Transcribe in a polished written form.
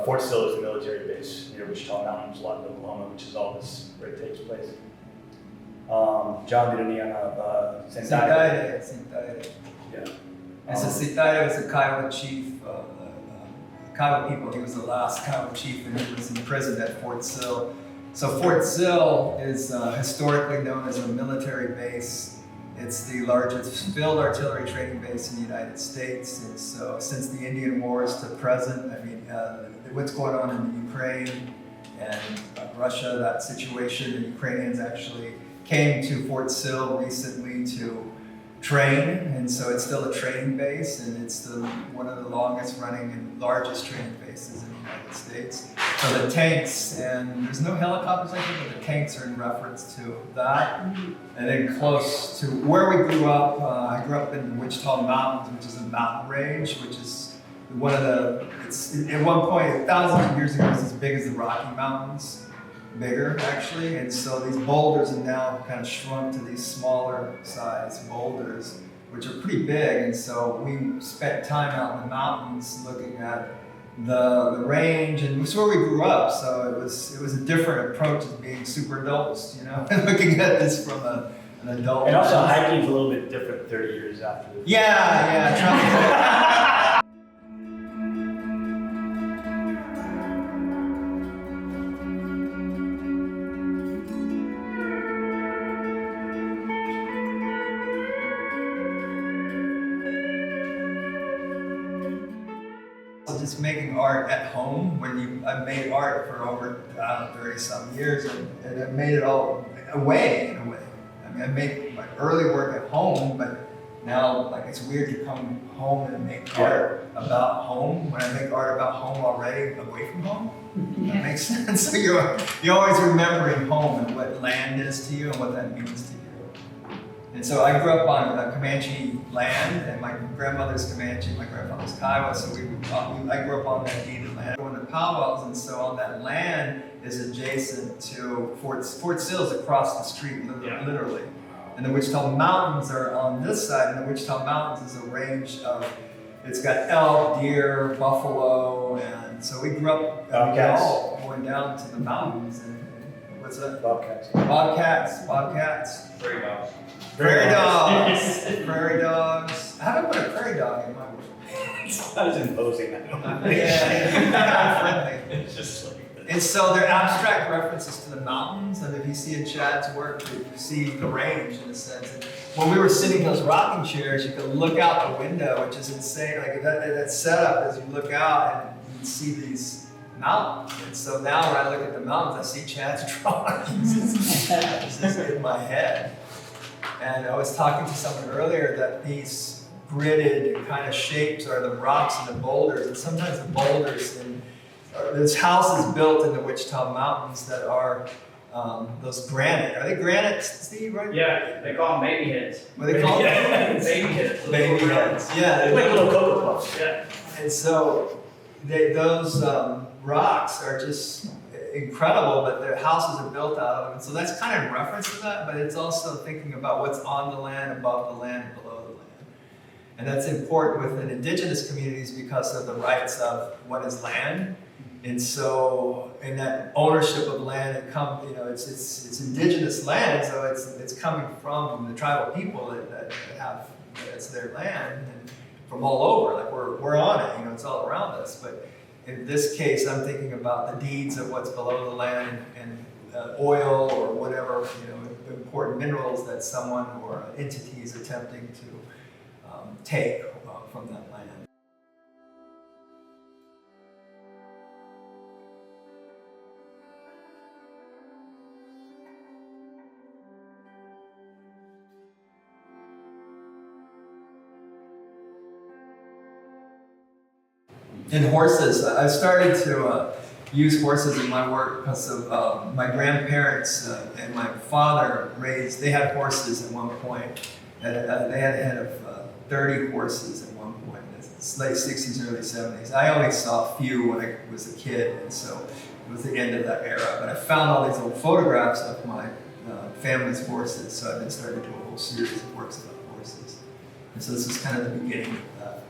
Fort Sill is the military base near Wichita Mountains, Oklahoma, which is all this where it takes place. John did any on Sitaire. Yeah. And so Sitaire was a Kiowa chief, Kiowa people. He was the last Kiowa chief, and he was imprisoned at Fort Sill. So Fort Sill is historically known as a military base. It's the largest field artillery training base in the United States. And so since the Indian Wars to present, I mean, what's going on in the Ukraine and Russia, that situation, the Ukrainians actually came to Fort Sill recently to train, and so it's still a training base, and it's one of the longest running and largest training bases in the United States. So the tanks, and there's no helicopters like that, but the tanks are in reference to that. And then close to where we grew up, I grew up in the Wichita Mountains, which is a mountain range, which is one of the, it's at one point, thousands of years ago, it was as big as the Rocky Mountains. Bigger actually, and so these boulders have now kind of shrunk to these smaller size boulders, which are pretty big. And so we spent time out in the mountains looking at the range, and it's where we grew up. So it was a different approach as being super adults, you know, looking at this from an adult. And also hiking's a little bit different 30 years after this. Yeah. Just making art at home. I've made art for over 30 some years, and I've made it all away in a way. I mean, I make my early work at home, but now like it's weird to come home and make art about home when I make art about home already away from home. That makes sense. So you're always remembering home and what land is to you and what that means to you. And so I grew up on Comanche land, and my grandmother's Comanche, my grandfather's Kiowa, so I grew up on that deeded land. Going to powwows, and so on that land is adjacent to Fort Sill is across the street, literally. And the Wichita Mountains are on this side, and the Wichita Mountains is a range of, it's got elk, deer, buffalo, and so we grew up all going down to the mountains. And what's that? Bobcats. Prairie dogs. Prairie dogs. I haven't put a prairie dog in my work. That is imposing. Friendly. It's just like that. And so they're abstract references to the mountains, and if you see in Chad's work, you see the range in a sense. And when we were sitting in those rocking chairs, you could look out the window, which is insane. Like that setup as you look out and you see these mountains. And so now when I look at the mountains, I see Chad's drawings. It's just in my head. And I was talking to someone earlier that these gridded kind of shapes are the rocks and the boulders, and sometimes the boulders in there's houses built in the Wichita Mountains that are those granite. Are they granite, Steve? Right? Yeah, they call them baby heads. What do they call them? Baby heads. Baby heads. Yeah, It's like little cocoa puffs. Yeah. and so those rocks are just incredible, but their houses are built out of them. So that's kind of in reference to that, but it's also thinking about what's on the land, above the land, below the land. And that's important within indigenous communities because of the rights of what is land. And so, in that ownership of land, it's indigenous land, so it's coming from the tribal people that have it's their land, and from all over. Like we're on it, it's all around us. But in this case, I'm thinking about the deeds of what's below the land and oil or whatever important minerals that someone or an entity is attempting to take from that land. And horses, I started to use horses in my work because of my grandparents and my father they had horses at one point. And, they had a head of 30 horses at one point, in the late 60s, early 70s. I only saw a few when I was a kid, and so it was the end of that era. But I found all these old photographs of my family's horses, so I've been starting to do a whole series of works about horses. And so this is kind of the beginning of that.